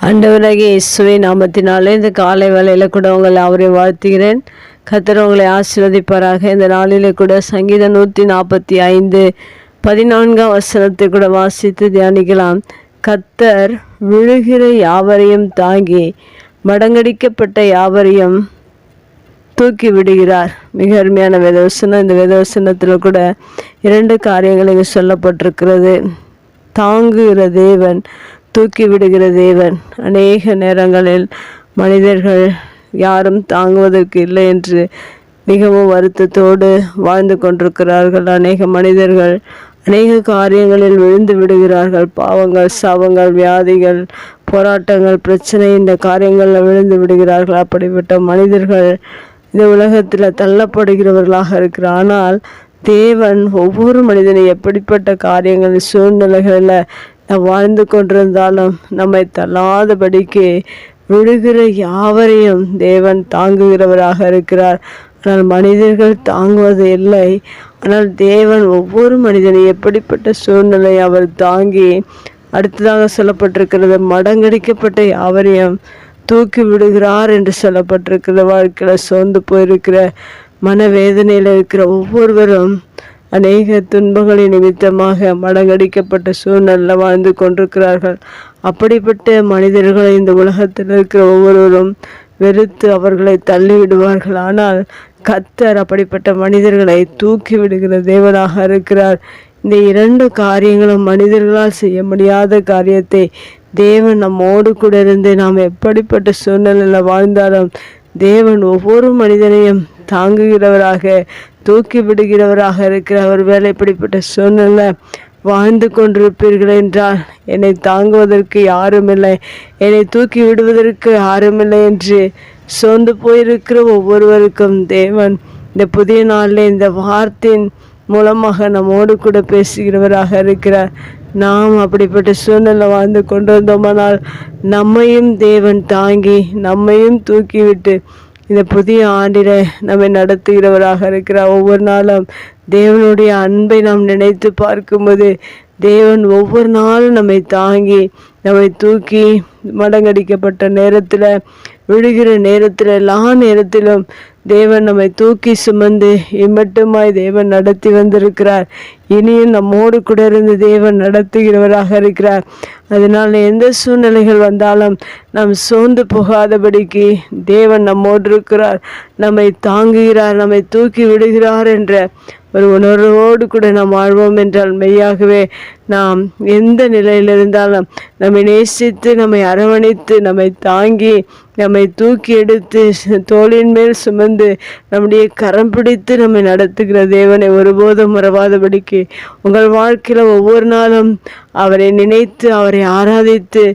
ஆண்டவராகிய இயேசுவின் நாமத்தினாலே இந்த காலை வேளையில் கூட உங்களை அவரை வாழ்த்துகிறேன். கர்த்தர் உங்களை ஆசீர்வதிப்பாராக. இந்த நாளிலே கூட சங்கீதம் 145:14 கூட வாசித்து தியானிக்கலாம். கர்த்தர் விழுகிற யாவரையும் தாங்கி மடங்கடிக்கப்பட்ட யாவரையும் தூக்கி விடுகிறார். மிக அருமையான வேதவசனம். இந்த வேதவசனத்தில் கூட 2 காரியங்கள் இங்கே சொல்லப்பட்டிருக்கிறது. தாங்குகிற தேவன், தூக்கி விடுகிற தேவன். அநேக நேரங்களில் மனிதர்கள் யாரும் தாங்குவதற்கு இல்லை என்று மிகவும் வருத்தத்தோடு வாழ்ந்து கொண்டிருக்கிறார்கள். அநேக மனிதர்கள் அநேக காரியங்களில் விழுந்து விடுகிறார்கள். பாவங்கள், சாபங்கள், வியாதிகள், போராட்டங்கள், பிரச்சனை, இந்த காரியங்களில் விழுந்து விடுகிறார்கள். அப்படிப்பட்ட மனிதர்கள் இந்த உலகத்தில் தள்ளப்படுகிறவர்களாக இருக்கிறார். ஆனால் தேவன் ஒவ்வொரு மனிதனை எப்படிப்பட்ட காரியங்கள், சூழ்நிலைகளில் வாழ்ந்து கொண்டிருந்தாலும் நம்மை தள்ளாதபடிக்கு விழுகிற யாவரையும் தேவன் தாங்குகிறவராக இருக்கிறார். ஆனால் மனிதர்கள் தாங்குவது இல்லை. ஆனால் தேவன் ஒவ்வொரு மனிதனை எப்படிப்பட்ட சூழ்நிலை அவர் தாங்கி, அடுத்ததாக சொல்லப்பட்டிருக்கிறது, மடங்கடிக்கப்பட்ட யாவரையும் தூக்கி விடுகிறார் என்று சொல்லப்பட்டிருக்கிற வாழ்க்கையில் சோர்ந்து போயிருக்கிற, மனவேதனையில் இருக்கிற ஒவ்வொருவரும் அநேக துன்பங்களின் நிமித்தமாக மடங்கடிக்கப்பட்ட சூழ்நிலை வாழ்ந்து கொண்டிருக்கிறார்கள். அப்படிப்பட்ட மனிதர்களை இந்த உலகத்தில் இருக்கிற ஒவ்வொருவரும் வெறுத்து அவர்களை தள்ளிவிடுவார்கள். ஆனால் கர்த்தர் அப்படிப்பட்ட மனிதர்களை தூக்கி விடுகிற தேவனாக இருக்கிறார். இந்த 2 காரியங்களும் மனிதர்களால் செய்ய முடியாத காரியத்தை தேவன் நம்மோடு கூட இருந்து நாம் எப்படிப்பட்ட சூழ்நிலையில் வாழ்ந்தாலும் தேவன் ஒவ்வொரு மனிதனையும் தாங்குகிறவராக, தூக்கி விடுகிறவராக இருக்கிறார். ஒரு வேளை இப்படிப்பட்ட சூழ்நிலை வாழ்ந்து கொண்டிருப்பீர்கள் என்றால், என்னை தாங்குவதற்கு யாரும் இல்லை, என்னை தூக்கி விடுவதற்கு யாருமில்லை என்று சோர்ந்து போயிருக்கிற ஒவ்வொருவருக்கும் தேவன் இந்த புதிய நாளில் இந்த வார்த்தையின் மூலமாக நம்மோடு கூட பேசுகிறவராக இருக்கிறார். நாம் அப்படிப்பட்ட சூழ்நிலை வாழ்ந்து கொண்டிருந்தோமானால் நம்மையும் தேவன் தாங்கி, நம்மையும் தூக்கிவிட்டு இந்த புதிய ஆண்டில் நம்மை நடத்துகிறவராக இருக்கிறார். ஒவ்வொரு நாளும் தேவனுடைய அன்பை நாம் நினைத்து பார்க்கும்போது தேவன் ஒவ்வொரு நாளும் நம்மை தாங்கி, நம்மை தூக்கி, மடங்கடிக்கப்பட்ட நேரத்தில், விழுகிற நேரத்தில், எல்லா நேரத்திலும் தேவன் நம்மை தூக்கி சுமந்து இம்மட்டுமாய் தேவன் நடத்தி வந்திருக்கிறார். இனியும் நம்மோடு கூட இருந்து தேவன் நடத்துகிறவராக இருக்கிறார். அதனால் எந்த சூழ்நிலைகள் வந்தாலும் நாம் சோர்ந்து போகாதபடிக்கு தேவன் நம்மோடு இருக்கிறார், நம்மை தாங்குகிறார், நம்மை தூக்கி விடுகிறார் என்ற ஒரு உணர்வோடு கூட நாம் வாழ்வோம் என்றால் மெய்யாகவே நாம் எந்த நிலையில் இருந்தாலும் நம்மை நேசித்து, நம்மை அரவணைத்து, நம்மை தாங்கி, நம்மை தூக்கி எடுத்து தோளின் மேல் சுமந்து நம்முடைய கரம் பிடித்து நம்மை நடத்துகிற தேவனை ஒருபோதும் மறவாதபடிக்கு உங்கள் வாழ்க்கையில் ஒவ்வொரு நாளும் அவரை நினைத்து, அவரை ஆராதித்து,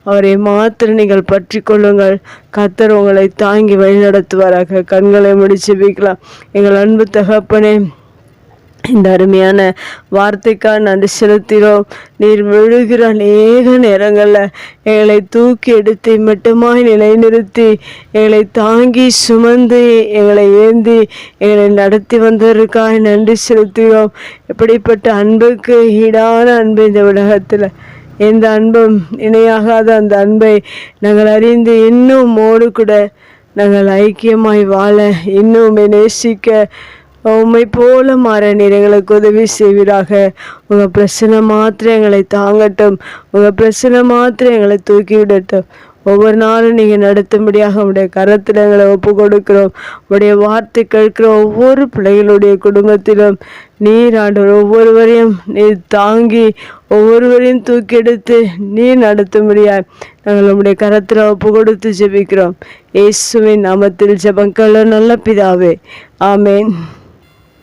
அவரை மாத்திரம் நீங்கள் பற்றி கொள்ளுங்கள். கர்த்தர் உங்களை தாங்கி வழிநடத்துவாராக. கண்களை முடிச்சு வைக்கலாம். எங்கள் அன்பு தகப்பனே, இந்த அருமையான வார்த்தைக்காக நன்றி செலுத்துகிறோம். நீர் விழுகிற அநேக நேரங்களில் எங்களை தூக்கி எடுத்து மட்டுமாய் நிலைநிறுத்தி, எங்களை தாங்கி சுமந்து, எங்களை ஏந்தி, எங்களை நடத்தி வந்ததற்காக நன்றி செலுத்துகிறோம். எப்படிப்பட்ட அன்புக்கு ஈடான அன்பு இந்த உலகத்தில் எந்த அன்பும் இணையாகாத அந்த அன்பை நாங்கள் அறிந்து இன்னும் மோடு கூட நாங்கள் ஐக்கியமாய் வாழ, இன்னும் நேசிக்க, உம்மை போல மாற நீர் எங்களுக்கு உதவி செய்வீராக. உங்கள் பிரச்சனை மாத்திரம் எங்களை தாங்கட்டும், உங்கள் பிரச்சனை மாத்திரம் எங்களை தூக்கி விடட்டும். ஒவ்வொரு நாளும் நீங்கள் நடத்தும்படியாக உடைய கரத்தில் எங்களை ஒப்பு கொடுக்கிறோம். உடைய வார்த்தை கேட்கிற ஒவ்வொரு பிள்ளைகளுடைய குடும்பத்திலும் நீர் ஆண்டவர் ஒவ்வொருவரையும் நீர் தாங்கி, ஒவ்வொருவரையும் தூக்கி எடுத்து நீர் நடத்தும்படியாய் நாங்கள் உடைய கரத்தில் ஒப்பு கொடுத்து ஜெபிக்கிறோம். இயேசுவின் நாமத்தில் ஜெபங்கள் நல்ல பிதாவே, ஆமேன்.